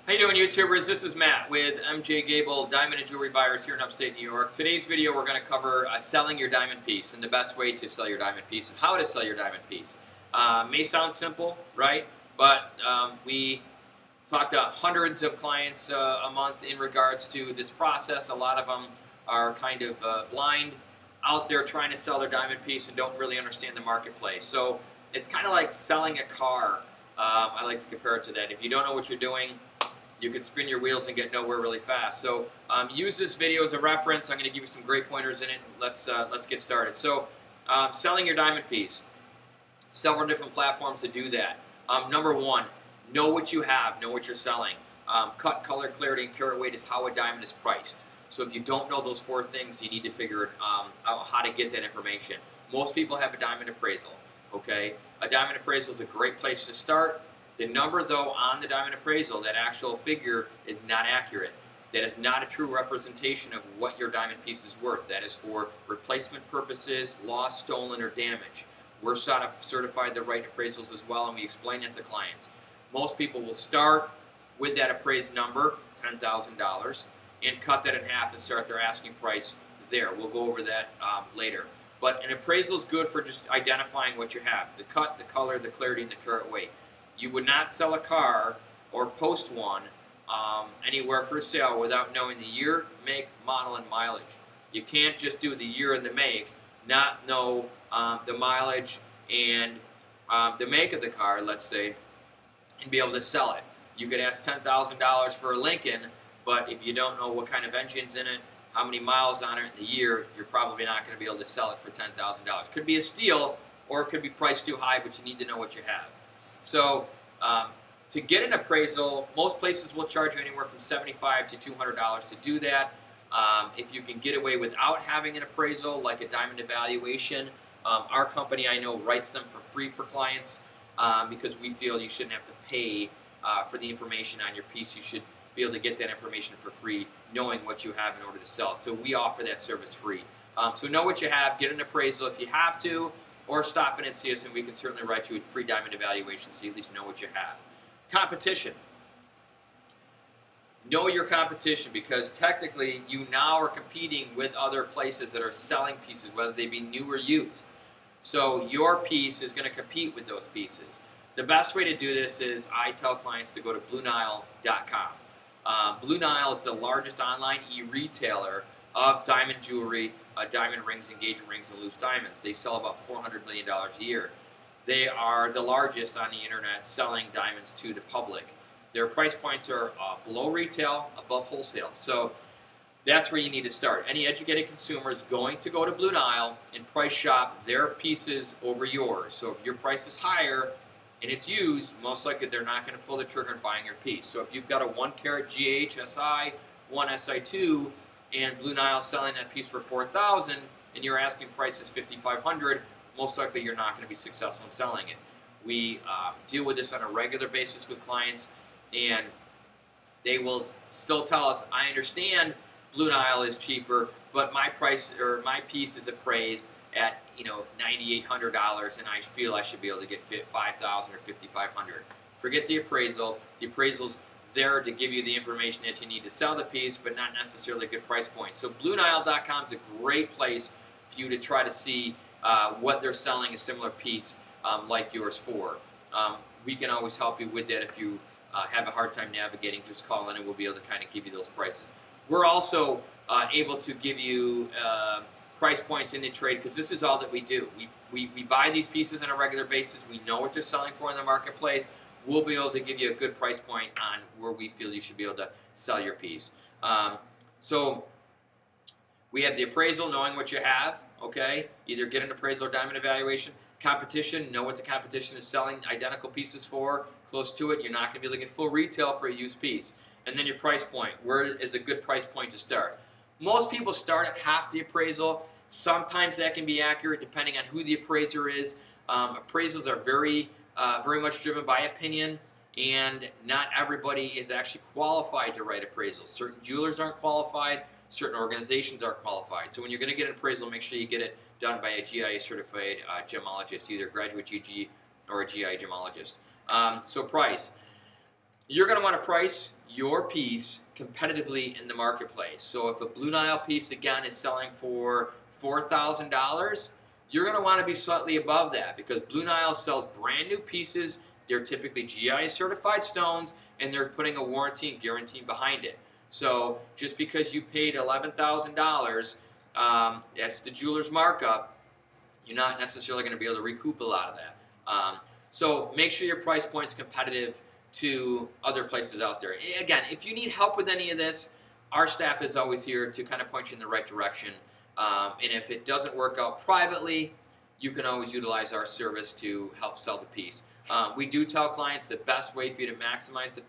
How you doing, YouTubers? This is Matt with MJ Gabel, Diamond and Jewelry Buyers here in upstate New York. Today's video we're going to cover selling your diamond piece and the best way to sell your diamond piece and how to sell your diamond piece. May sound simple, right? But we talk to hundreds of clients a month in regards to this process. A lot of them are kind of blind out there trying to sell their diamond piece and don't really understand the marketplace. So it's kind of like selling a car. I like to compare it to that. If you don't know what you're doing, you can spin your wheels and get nowhere really fast. So use this video as a reference. I'm going to give you some great pointers in it. Let's get started. So selling your diamond piece. Several different platforms to do that. Number one, know what you have, know what you're selling. Cut, color, clarity, and carat weight is how a diamond is priced. So if you don't know those four things, you need to figure out how to get that information. Most people have a diamond appraisal. Okay, a diamond appraisal is a great place to start. The number, though, on the diamond appraisal, that actual figure, is not accurate. That is not a true representation of what your diamond piece is worth. That is for replacement purposes, lost, stolen, or damaged. We're certified the right appraisals as well, and we explain it to clients. Most people will start with that appraised number, $10,000, and cut that in half and start their asking price there. We'll go over that later. But an appraisal is good for just identifying what you have: the cut, the color, the clarity, and the carat weight. You would not sell a car or post one anywhere for sale without knowing the year, make, model, and mileage. You can't just do the year and the make, not know the mileage and the make of the car, let's say, and be able to sell it. You could ask $10,000 for a Lincoln, but if you don't know what kind of engine's in it, how many miles on it in the year, you're probably not going to be able to sell it for $10,000. Could be a steal, or it could be priced too high, but you need to know what you have. So to get an appraisal, most places will charge you anywhere from $75 to $200 to do that. If you can get away without having an appraisal, like a diamond evaluation, our company, I know, writes them for free for clients because we feel you shouldn't have to pay for the information on your piece. You should be able to get that information for free, knowing what you have in order to sell. So we offer that service free. So know what you have, get an appraisal if you have to, or stop in and see us, and we can certainly write you a free diamond evaluation so you at least know what you have. Competition. Know your competition, because technically you now are competing with other places that are selling pieces, whether they be new or used. So your piece is going to compete with those pieces. The best way to do this is I tell clients to go to bluenile.com. Blue Nile is the largest online e-retailer of diamond jewelry, diamond rings, engagement rings, and loose diamonds. They sell about $400 million a year. They are the largest on the internet selling diamonds to the public. Their price points are below retail, above wholesale. So that's where you need to start. Any educated consumer is going to go to Blue Nile and price shop their pieces over yours. So if your price is higher and it's used, most likely they're not going to pull the trigger on buying your piece. So if you've got a 1 carat GH SI, 1 SI2, and Blue Nile selling that piece for $4,000, and your asking price is $5,500, most likely you're not going to be successful in selling it. We deal with this on a regular basis with clients, and they will still tell us, I understand Blue Nile is cheaper, but my price or my piece is appraised at $9,800, and I feel I should be able to get $5,000 or $5,500. Forget the appraisal. The appraisal's there to give you the information that you need to sell the piece, but not necessarily a good price point. So bluenile.com is a great place for you to try to see what they're selling a similar piece like yours for. We can always help you with that. If you have a hard time navigating, just call in and we'll be able to kind of give you those prices. We're also able to give you price points in the trade, because this is all that we do. We buy these pieces on a regular basis. We know what they're selling for in the marketplace. We'll be able to give you a good price point on where we feel you should be able to sell your piece. So we have the appraisal, knowing what you have, okay? Either get an appraisal or diamond evaluation. Competition, know what the competition is selling identical pieces for, close to it. You're not going to be able to get full retail for a used piece. And then your price point. Where is a good price point to start? Most people start at half the appraisal. Sometimes that can be accurate depending on who the appraiser is. Appraisals are very much driven by opinion, and not everybody is actually qualified to write appraisals. Certain jewelers aren't qualified, certain organizations aren't qualified. So when you're going to get an appraisal, make sure you get it done by a GIA certified gemologist, either graduate GG or a GI gemologist. So price. You're going to want to price your piece competitively in the marketplace. So if a bluenile piece, again, is selling for $4,000, you're going to want to be slightly above that, because bluenile sells brand new pieces. They're typically GI certified stones, and they're putting a warranty and guarantee behind it. So just because you paid $11,000, that's the jeweler's markup, you're not necessarily going to be able to recoup a lot of that. So make sure your price point's competitive to other places out there. Again, if you need help with any of this, our staff is always here to kind of point you in the right direction. And if it doesn't work out privately, you can always utilize our service to help sell the piece. We do tell clients the best way for you to maximize the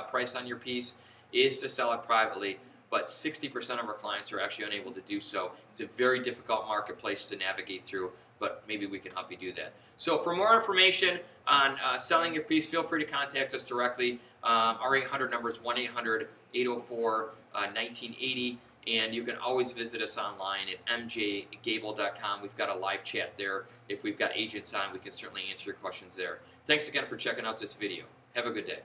price on your piece is to sell it privately, but 60% of our clients are actually unable to do so. It's a very difficult marketplace to navigate through, but maybe we can help you do that. So for more information on selling your piece, feel free to contact us directly. Our 800 number is 1-800-804-1980, and you can always visit us online at mjgabel.com. We've got a live chat there. If we've got agents on, we can certainly answer your questions there. Thanks again for checking out this video. Have a good day.